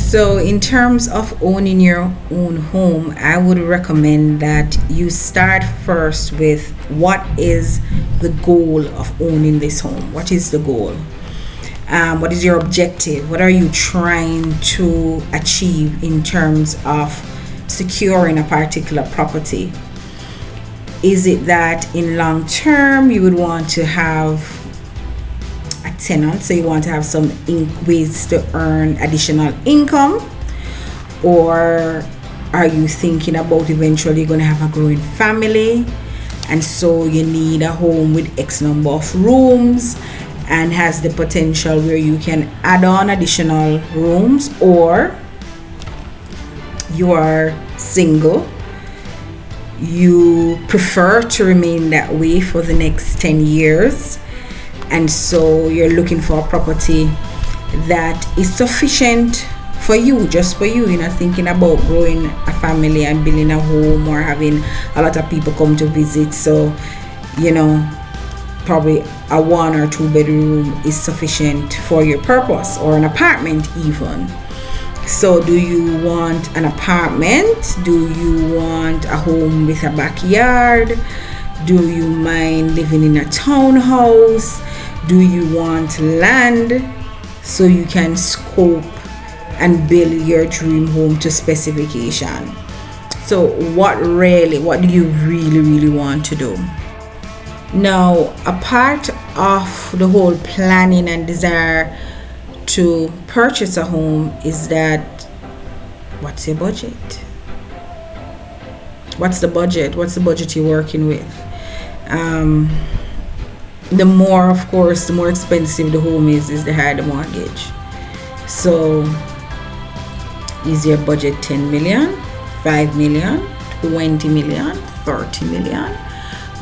So, in terms of owning your own home, I would recommend that you start first with what is the goal of owning this home? What is the goal? What is your objective? What are you trying to achieve in terms of securing a particular property? Is it that in long term you would want to have a tenant, so you want to have some ways to earn additional income? Or are you thinking about eventually going to have a growing family, and so you need a home with X number of rooms and has the potential where you can add on additional rooms? Or you are single, you prefer to remain that way for the next 10 years, and so you're looking for a property that is sufficient for you, just for you. You're not thinking about growing a family and building a home or having a lot of people come to visit. So, probably a 1 or 2 bedroom is sufficient for your purpose, or an apartment even. So do you want an apartment? Do you want a home with a backyard? Do you mind living in a townhouse? Do you want land so you can scope and build your dream home to specification? So what do you really want to do? Now, a part of the whole planning and desire to purchase a home is that, what's your budget? What's the budget? What's the budget you're working with? The more expensive the home is the higher the mortgage. So is your budget 10 million, 5 million, 20 million, 30 million?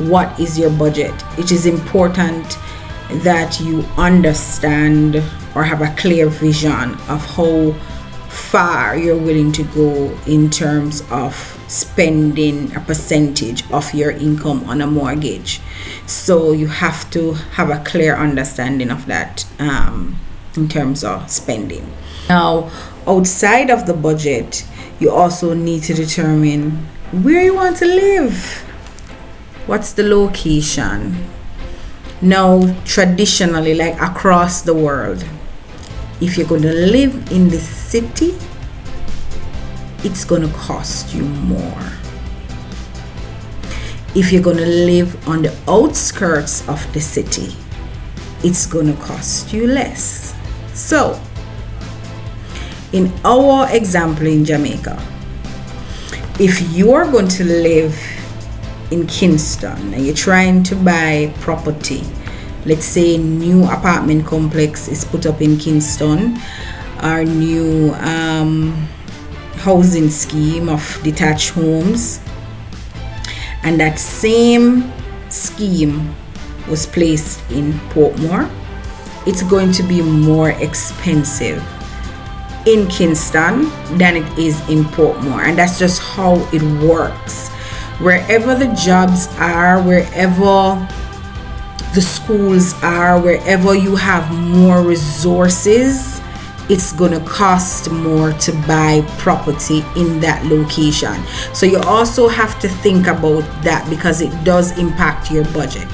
What is your budget? It is important that you understand or have a clear vision of how far you're willing to go in terms of spending a percentage of your income on a mortgage. So you have to have a clear understanding of that in terms of spending. Now, outside of the budget, you also need to determine where you want to live. What's the location? Now, traditionally, like across the world, if you're going to live in the city, it's going to cost you more. If you're going to live on the outskirts of the city, it's going to cost you less. So, in our example in Jamaica, if you're going to live in Kingston and you're trying to buy property, let's say new apartment complex is put up in Kingston, or new housing scheme of detached homes, and that same scheme was placed in Portmore, it's going to be more expensive in Kingston than it is in Portmore. And that's just how it works. Wherever the jobs are, wherever the schools are, wherever you have more resources, it's gonna cost more to buy property in that location. So you also have to think about that, because it does impact your budget.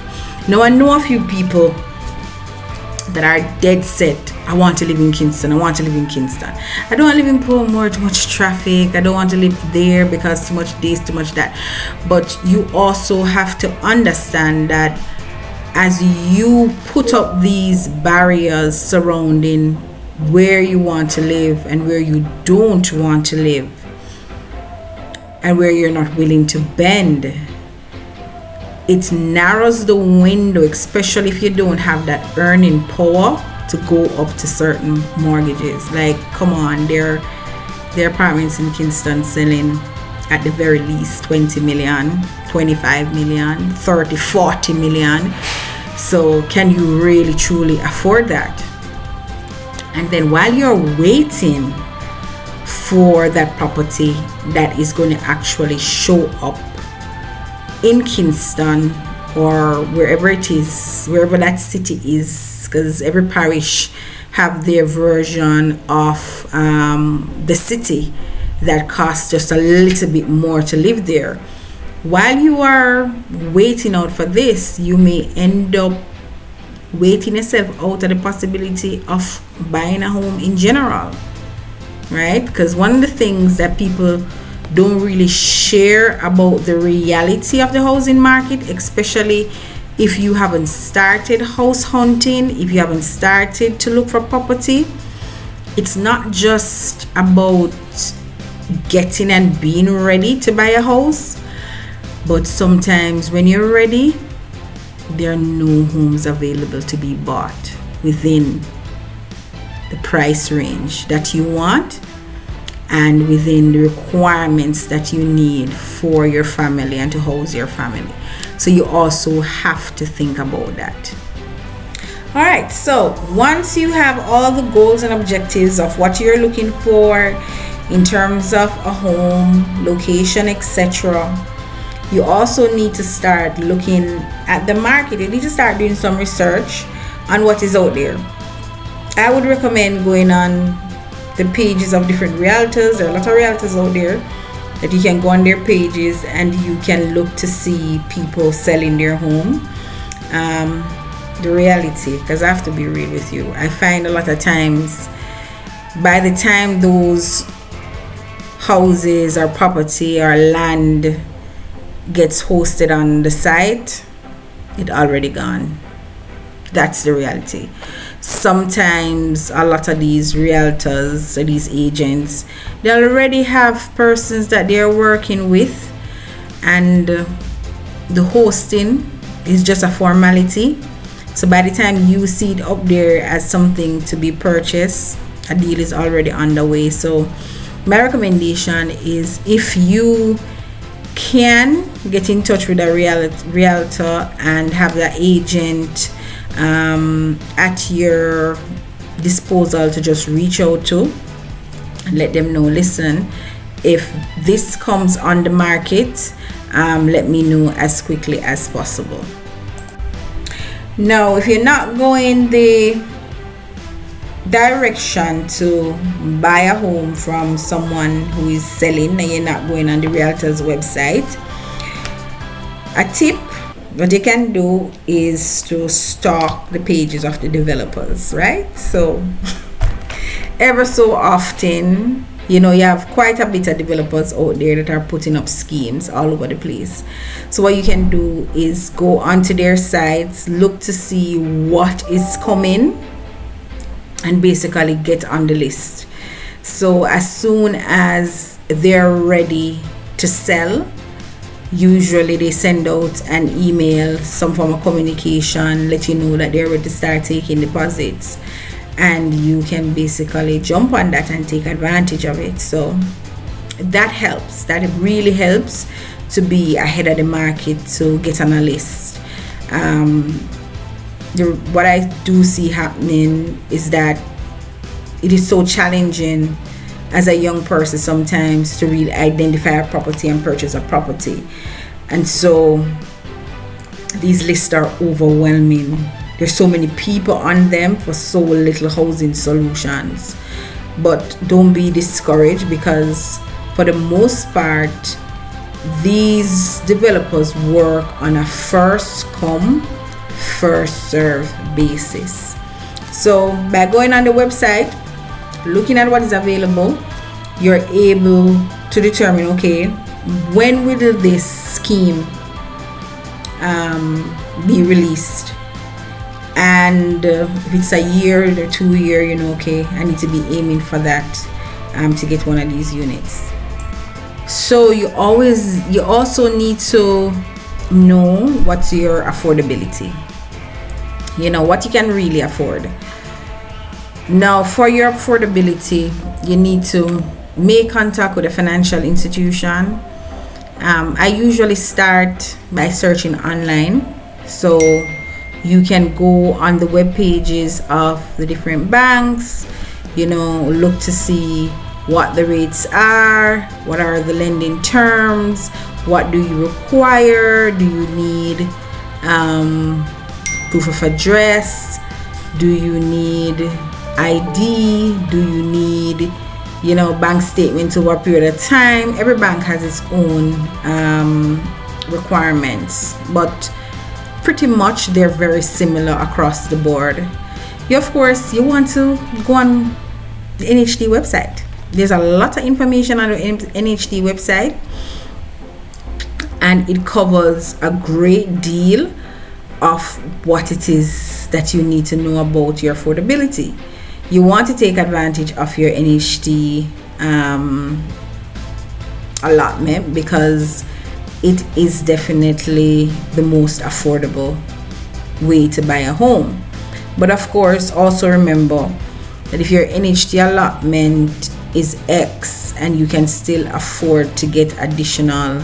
Now, I know a few people that are dead set, I want to live in Kingston, I want to live in Kingston. I don't want to live in Portmore, too much traffic. I don't want to live there because too much this, too much that. But you also have to understand that as you put up these barriers surrounding where you want to live and where you don't want to live, and where you're not willing to bend, it narrows the window, especially if you don't have that earning power to go up to certain mortgages. Like, come on, there are apartments in Kingston selling at the very least 20 million, 25 million, 30, 40 million. So can you really truly afford that? And then while you're waiting for that property that is going to actually show up in Kingston or wherever it is, wherever that city is, because every parish have their version of the city that costs just a little bit more to live there. While you are waiting out for this, you may end up waiting yourself out of the possibility of buying a home in general, right? Because one of the things that people don't really share about the reality of the housing market, especially if you haven't started house hunting, if you haven't started to look for property, it's not just about getting and being ready to buy a house, but sometimes when you're ready, there are no homes available to be bought within the price range that you want and within the requirements that you need for your family and to house your family. So you also have to think about that. All right, so once you have all the goals and objectives of what you're looking for in terms of a home, location, etc., you also need to start looking at the market. You need to start doing some research on what is out there. I would recommend going on the pages of different realtors. There are a lot of realtors out there that you can go on their pages and you can look to see people selling their home. The reality, because I have to be real with you, I find a lot of times by the time those houses or property or land gets hosted on the site, it already gone. That's the reality. Sometimes a lot of these realtors or these agents, they already have persons that they're working with, and the hosting is just a formality. So by the time you see it up there as something to be purchased, a deal is already underway. So my recommendation is, if you can get in touch with a realtor and have the agent at your disposal to just reach out to and let them know, listen, if this comes on the market, let me know as quickly as possible. Now, if you're not going the direction to buy a home from someone who is selling and you're not going on the realtor's website, a tip what you can do is to stalk the pages of the developers, right? So ever so often, you have quite a bit of developers out there that are putting up schemes all over the place. So what you can do is go onto their sites, look to see what is coming, and basically get on the list. So as soon as they're ready to sell, usually they send out an email, some form of communication, let you know that they're ready to start taking deposits, and you can basically jump on that and take advantage of it. So that helps. That really helps to be ahead of the market, to get on a list. What I do see happening is that it is so challenging as a young person sometimes to really identify a property and purchase a property, and so these lists are overwhelming. There's so many people on them for so little housing solutions. But don't be discouraged, because for the most part these developers work on a first come first serve basis. So by going on the website, looking at what is available, you're able to determine, okay, when will this scheme be released, and if it's a year or 2 year, okay, I need to be aiming for that to get one of these units. So you also need to know what's your affordability, what you can really afford. Now, for your affordability, you need to make contact with a financial institution. I usually start by searching online, so you can go on the web pages of the different banks, look to see what the rates are, what are the lending terms, what do you require, do you need proof of address, do you need ID? Do you need, bank statements over a period of time? Every bank has its own requirements, but pretty much they're very similar across the board. Of course, you want to go on the NHD website. There's a lot of information on the NHD website, and it covers a great deal of what it is that you need to know about your affordability. You want to take advantage of your NHD allotment because it is definitely the most affordable way to buy a home. But of course, also remember that if your NHD allotment is X and you can still afford to get additional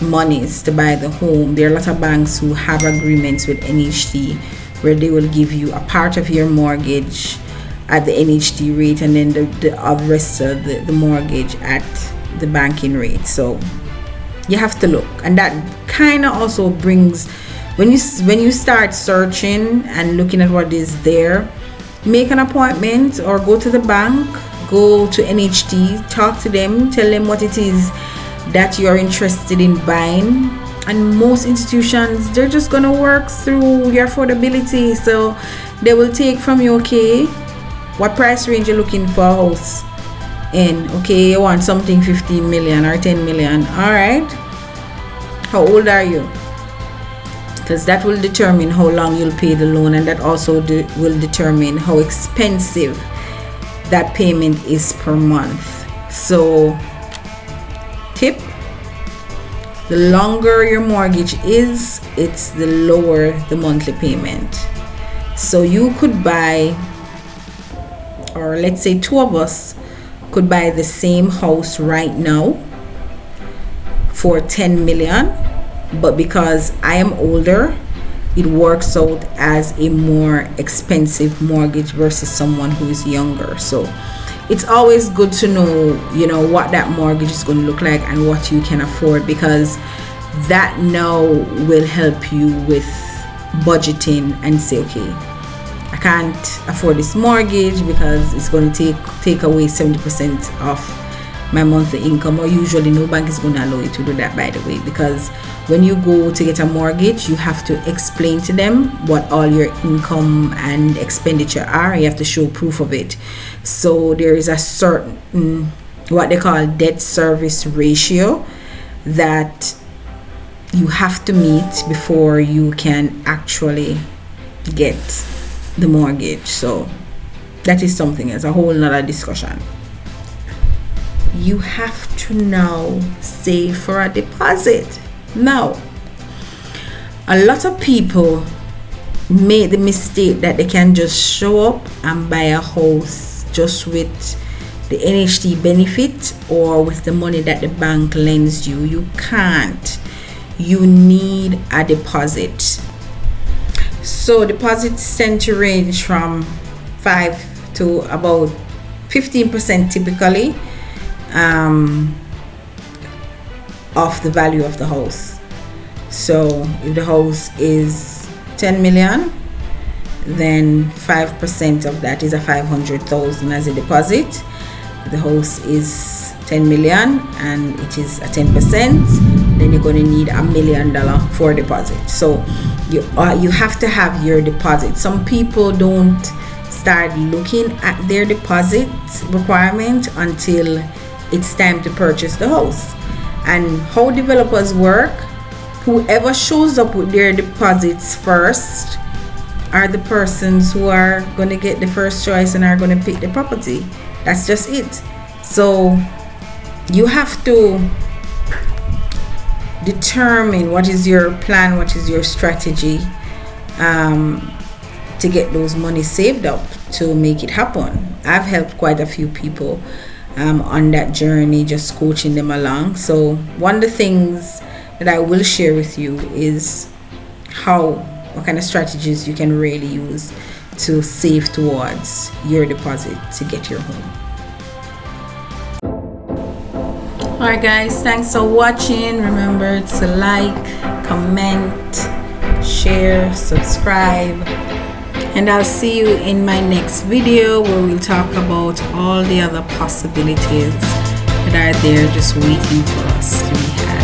monies to buy the home, there are a lot of banks who have agreements with NHD where they will give you a part of your mortgage at the NHD rate and then the rest of the mortgage at the banking rate. So you have to look, and that kind of also brings, when you start searching and looking at what is there, make an appointment or go to the bank, go to NHD, talk to them, tell them what it is that you're interested in buying. And most institutions, they're just gonna work through your affordability, so they will take from you, okay, what price range you're looking for a house in. Okay, you want something 15 million or 10 million. All right, how old are you? Because that will determine how long you'll pay the loan, and that also will determine how expensive that payment is per month. So tip, the longer your mortgage is, it's the lower the monthly payment. So you could buy, or let's say two of us could buy the same house right now for 10 million, but because I am older, it works out as a more expensive mortgage versus someone who is younger. So it's always good to know, what that mortgage is going to look like and what you can afford, because that now will help you with budgeting and say, okay, I can't afford this mortgage because it's going to take away 70% of my monthly income. Or usually no bank is going to allow you to do that, by the way, because when you go to get a mortgage, you have to explain to them what all your income and expenditure are. You have to show proof of it. So there is a certain, what they call debt service ratio, that you have to meet before you can actually get the mortgage. So that is something, it's a whole nother discussion. You have to now save for a deposit. Now, a lot of people make the mistake that they can just show up and buy a house just with the NHD benefit or with the money that the bank lends you. You can't. You need a deposit. So deposits tend to range from 5 to about 15% typically of the value of the house. So if the house is 10 million, then 5% of that is a 500,000 as a deposit. If the house is 10 million and it is a 10%, then you're going to need $1 million for a deposit. So you have to have your deposit. Some people don't start looking at their deposit requirement until it's time to purchase the house. And how developers work, whoever shows up with their deposits first are the persons who are going to get the first choice and are going to pick the property. That's just it. So you have to determine what is your plan, what is your strategy to get those money saved up to make it happen. I've helped quite a few people on that journey, just coaching them along. So one of the things that I will share with you is what kind of strategies you can really use to save towards your deposit to get your home. Alright guys, thanks for watching. Remember to like, comment, share, subscribe, And I'll see you in my next video where we'll talk about all the other possibilities that are there just waiting for us to be had.